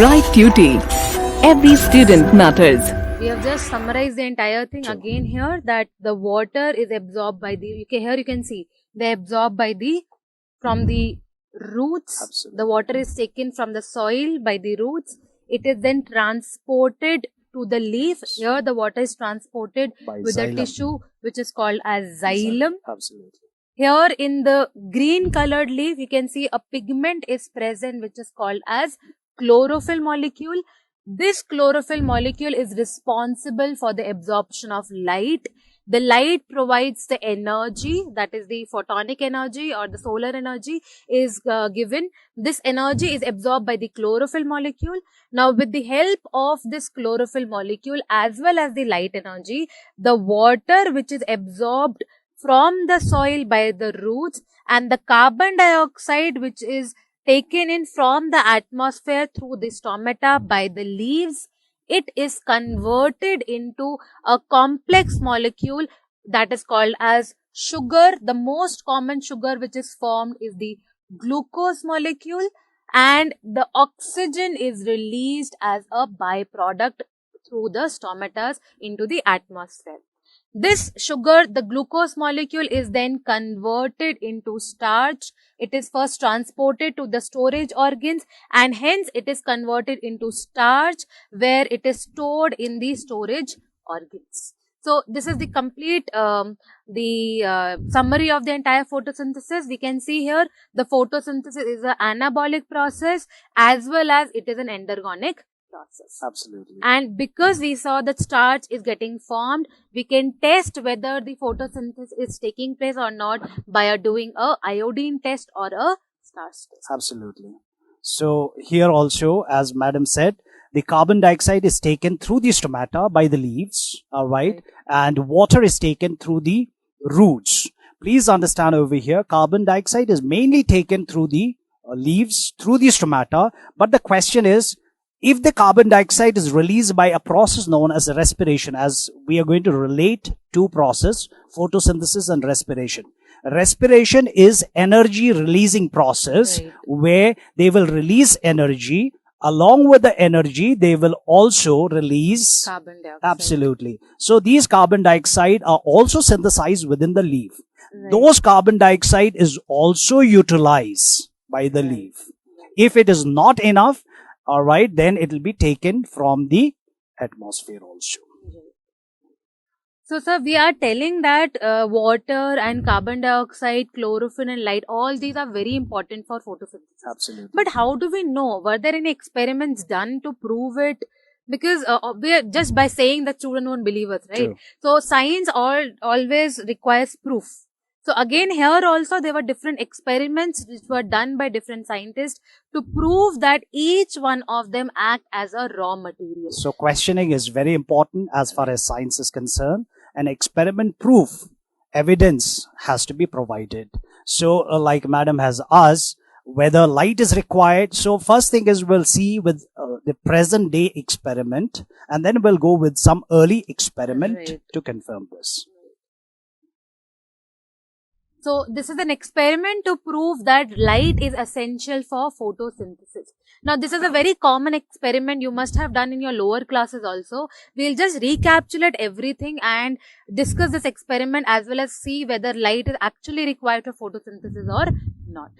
Bright Beauty. Every student matters. We have just summarized the entire thing again here, that the water is absorbed by the, here you can see, they absorb by the, from the roots. Absolutely. The water is taken from the soil by the roots. It is then transported to the leaf. Here the water is transported By with xylem. the tissue which is called as xylem. Absolutely. Here in the green colored leaf, you can see a pigment is present which is called as chlorophyll molecule. This chlorophyll molecule is responsible for the absorption of light. The light provides the energy, that is the photonic energy or the solar energy is given. This energy is absorbed by the chlorophyll molecule. Now with the help of this chlorophyll molecule as well as the light energy, the water which is absorbed from the soil by the roots and the carbon dioxide which is taken in from the atmosphere through the stomata by the leaves, it is converted into a complex molecule that is called as sugar. The most common sugar which is formed is the glucose molecule, and the oxygen is released as a byproduct through the stomatas into the atmosphere. This sugar, the glucose molecule, is then converted into starch. It is first transported to the storage organs and hence it is converted into starch where it is stored in the storage organs. So this is the complete summary of the entire photosynthesis. We can see here the photosynthesis is an anabolic process as well as it is an endergonic process. Absolutely. And because we saw that starch is getting formed, we can test whether the photosynthesis is taking place or not by doing a iodine test or a starch test. Absolutely. So here also, as madam said, the carbon dioxide is taken through the stomata by the leaves, all right, and water is taken through the roots. Please understand over here, carbon dioxide is mainly taken through the leaves, through the stomata, but the question is, if the carbon dioxide is released by a process known as respiration, as we are going to relate two process, photosynthesis and respiration. Respiration is energy releasing process, Right. where they will release energy. Along with the energy, they will also release Carbon dioxide. absolutely. So these carbon dioxide are also synthesized within the leaf. Right. Those carbon dioxide is also utilized by the leaf. If it is not enough, all right, then it will be taken from the atmosphere also. So, sir, we are telling that water and carbon dioxide, chlorophyll and light, all these are very important for photosynthesis. Absolutely. But how do we know? Were there any experiments done to prove it? Because we are just by saying that students won't believe us, right? True. So science always requires proof. So again, here also there were different experiments which were done by different scientists to prove that each one of them act as a raw material. So questioning is very important as far as science is concerned. An experiment proof, evidence has to be provided. So like madam has asked, whether light is required. So first thing is we'll see with the present day experiment, and then we'll go with some early experiment Right. to confirm this. So this is an experiment to prove that light is essential for photosynthesis. Now this is a very common experiment you must have done in your lower classes also. We'll just recapitulate everything and discuss this experiment as well as see whether light is actually required for photosynthesis or not.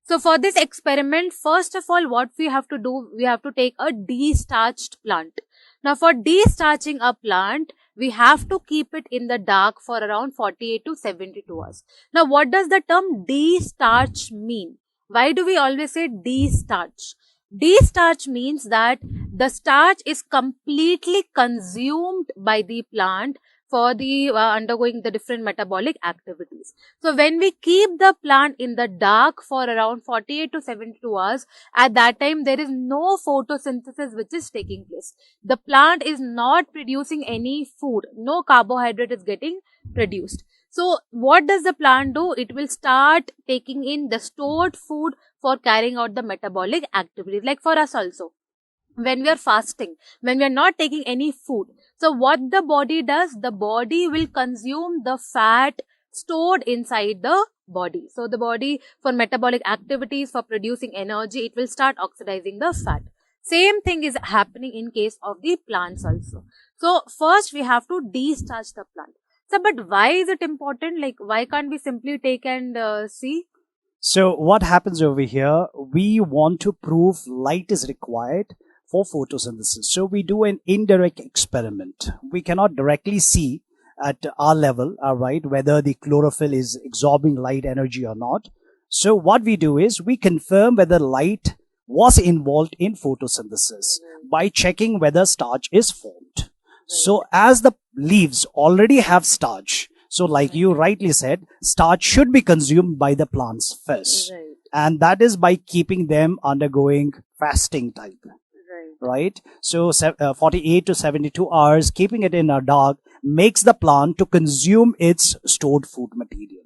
So for this experiment, first of all, what we have to do, we have to take a destarched plant. Now for destarching a plant, we have to keep it in the dark for around 48 to 72 hours. Now what does the term destarch mean? Why do we always say destarch? Destarch means that the starch is completely consumed by the plant for the undergoing the different metabolic activities. So when we keep the plant in the dark for around 48 to 72 hours, at that time there is no photosynthesis which is taking place. The plant is not producing any food, no carbohydrate is getting produced. So what does the plant do? It will start taking in the stored food for carrying out the metabolic activities, like for us also. When we are fasting, when we are not taking any food. So what the body does, the body will consume the fat stored inside the body. So the body for metabolic activities, for producing energy, it will start oxidizing the fat. Same thing is happening in case of the plants also. So first we have to de-starch the plant. So but why is it important? Like why can't we simply take and see? So what happens over here? We want to prove light is required for photosynthesis. So we do an indirect experiment. We cannot directly see at our level, all right, whether the chlorophyll is absorbing light energy or not. So what we do is we confirm whether light was involved in photosynthesis by checking whether starch is formed. So as the leaves already have starch, so like you rightly said, starch should be consumed by the plants first. Right. And that is by keeping them undergoing fasting type, Right. right? So 48 to 72 hours, keeping it in a dark makes the plant to consume its stored food material.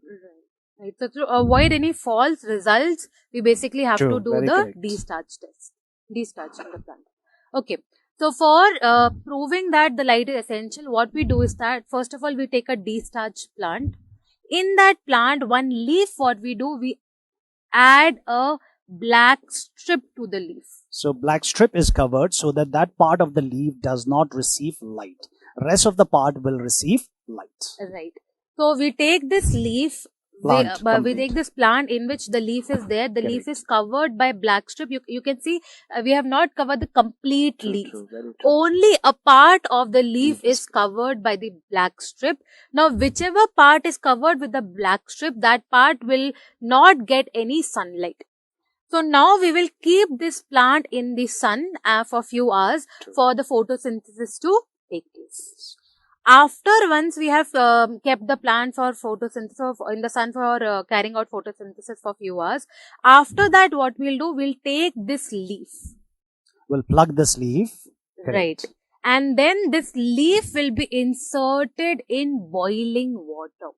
Right. So to avoid any false results, we basically have True, to do very the correct. de-starch test. De-starching the plant. Okay. So for proving that the light is essential, what we do is that first of all we take a de-starch plant. In that plant, one leaf, what we do, we add a black strip to the leaf. So black strip is covered so that that part of the leaf does not receive light. Rest of the part will receive light. Right. So we take this leaf, Plant, we complete. take this plant in which the leaf is there. The leaf Correct. is covered by black strip. You can see we have not covered the complete leaf. True, very true. Only a part of the leaf is covered by the black strip. Now, whichever part is covered with the black strip, that part will not get any sunlight. So now we will keep this plant in the sun for few hours for the photosynthesis to take place. After once we have kept the plant for photosynthesis in the sun for carrying out photosynthesis for few hours. After that, what we'll do, we'll take this leaf. We'll plug this leaf. Right. And then this leaf will be inserted in boiling water.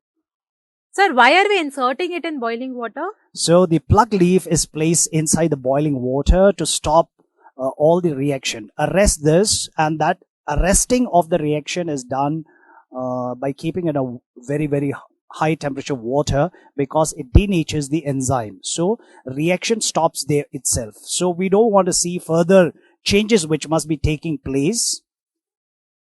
Sir, why are we inserting it in boiling water? So the plug leaf is placed inside the boiling water to stop all the reaction. Arrest this, and that arresting of the reaction is done by keeping it a very, very high temperature water because it denatures the enzyme. So reaction stops there itself. So we don't want to see further changes which must be taking place.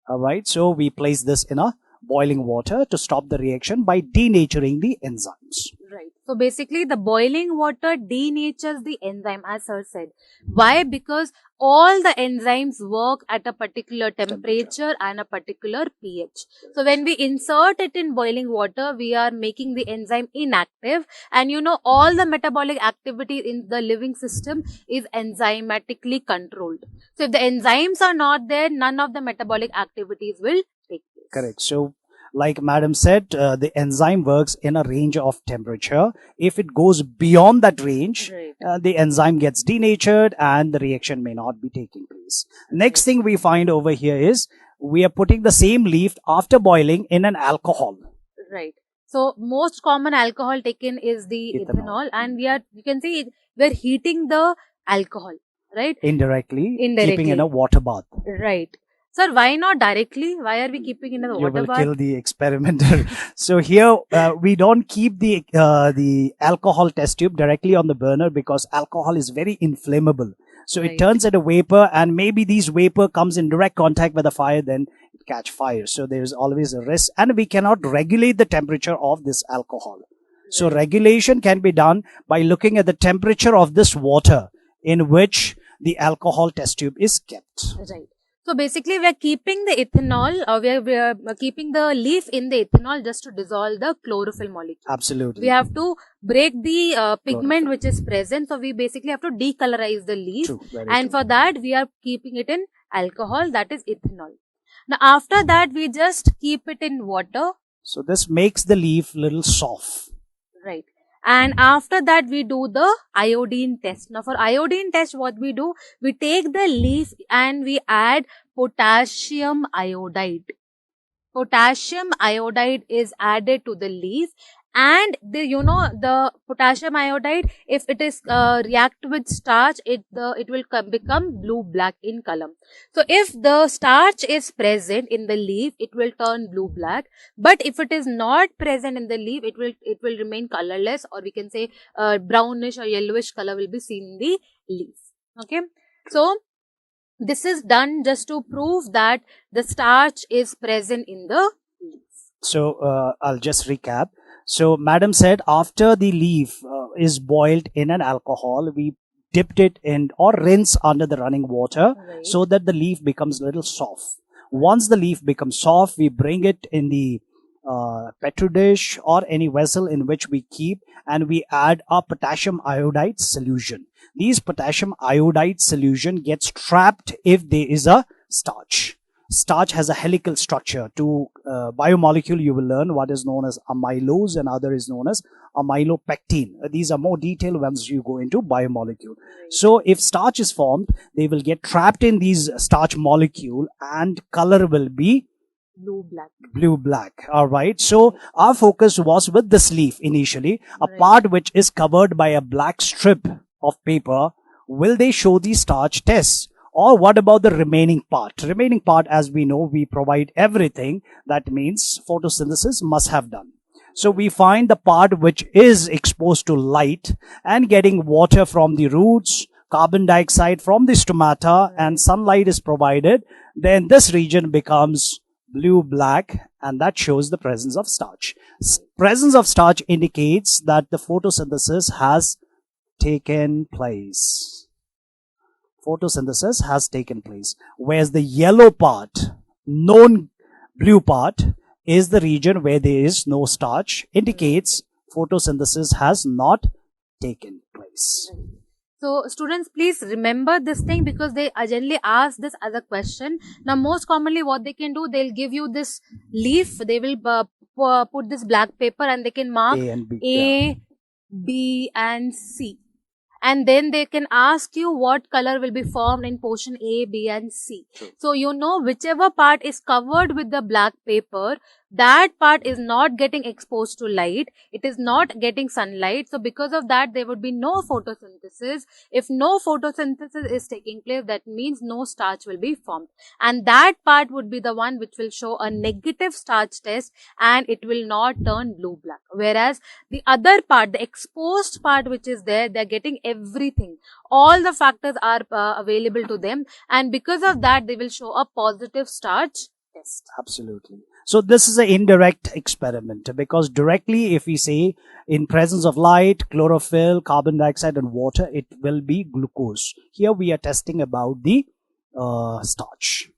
All right. So we place this in a boiling water to stop the reaction by denaturing the enzymes. Right. So basically the boiling water denatures the enzyme, as sir said. Why? Because all the enzymes work at a particular temperature and a particular pH. So when we insert it in boiling water, we are making the enzyme inactive, and you know all the metabolic activity in the living system is enzymatically controlled. So if the enzymes are not there, none of the metabolic activities will take place. Correct. So, like Madam said, the enzyme works in a range of temperature. If it goes beyond that range, Right. the enzyme gets denatured and the reaction may not be taking place. Next thing we find over here is we are putting the same leaf after boiling in an alcohol. Right. So most common alcohol taken is the ethanol, and you can see we're heating the alcohol, right? Indirectly, Indirectly. keeping in a water bath. Right. Sir, why not directly? Why are we keeping in the You water will bath? kill the experimenter. So here we don't keep the alcohol test tube directly on the burner because alcohol is very inflammable. So Right. it turns into vapor, and maybe these vapor comes in direct contact with the fire, then it catch fire. So there's always a risk, and we cannot regulate the temperature of this alcohol. So regulation can be done by looking at the temperature of this water in which the alcohol test tube is kept. Right. So basically, we are keeping the ethanol, we are keeping the leaf in the ethanol just to dissolve the chlorophyll molecule. Absolutely. We have to break the pigment which is present. So we basically have to decolorize the leaf. True, very And true. for that, we are keeping it in alcohol, that is ethanol. Now, after that, we just keep it in water. So this makes the leaf little soft. Right. And after that, we do the iodine test. Now, for iodine test, what we do, we take the leaf and we add potassium iodide. Potassium iodide is added to the leaf, and the potassium iodide, if it is react with starch, it will become blue black in color. So if the starch is present in the leaf, it will turn blue black. But if it is not present in the leaf, it will remain colorless, or we can say brownish or yellowish color will be seen in the leaf. Okay. So This is done just to prove that the starch is present in the leaf. So I'll just recap. So madam said after the leaf is boiled in an alcohol, we dipped it in or rinse under the running water Right. so that the leaf becomes a little soft. Once the leaf becomes soft, we bring it in the petri dish or any vessel in which we keep, and we add a potassium iodide solution. These potassium iodide solution gets trapped if there is a starch. Starch has a helical structure. To biomolecule, you will learn what is known as amylose and other is known as amylopectin. These are more detailed once you go into biomolecule. So if starch is formed, they will get trapped in these starch molecule and color will be blue black. All right. So our focus was with this leaf initially, a Right. part which is covered by a black strip of paper. Will they show the starch test? Or what about the remaining part? Remaining part, as we know, we provide everything. That means photosynthesis must have done. So we find the part which is exposed to light and getting water from the roots, carbon dioxide from the stomata, and sunlight is provided. Then this region becomes blue black, and that shows the presence of starch. Presence of starch indicates that the photosynthesis has taken place. Photosynthesis has taken place. Whereas the yellow part, known blue part, is the region where there is no starch, indicates photosynthesis has not taken place. So students, please remember this thing because they generally ask this as a question. Now, most commonly what they can do, they'll give you this leaf. They will put this black paper and they can mark A and B. A, B and C. And then they can ask you what color will be formed in portion A, B and C. So you know whichever part is covered with the black paper, that part is not getting exposed to light. It is not getting sunlight. So because of that, there would be no photosynthesis. If no photosynthesis is taking place, that means no starch will be formed. And that part would be the one which will show a negative starch test and it will not turn blue-black. Whereas the other part, the exposed part which is there, they're getting everything. All the factors are available to them. And because of that, they will show a positive starch test. Absolutely. So this is an indirect experiment because directly if we say in presence of light, chlorophyll, carbon dioxide and water, it will be glucose. Here we are testing about the starch.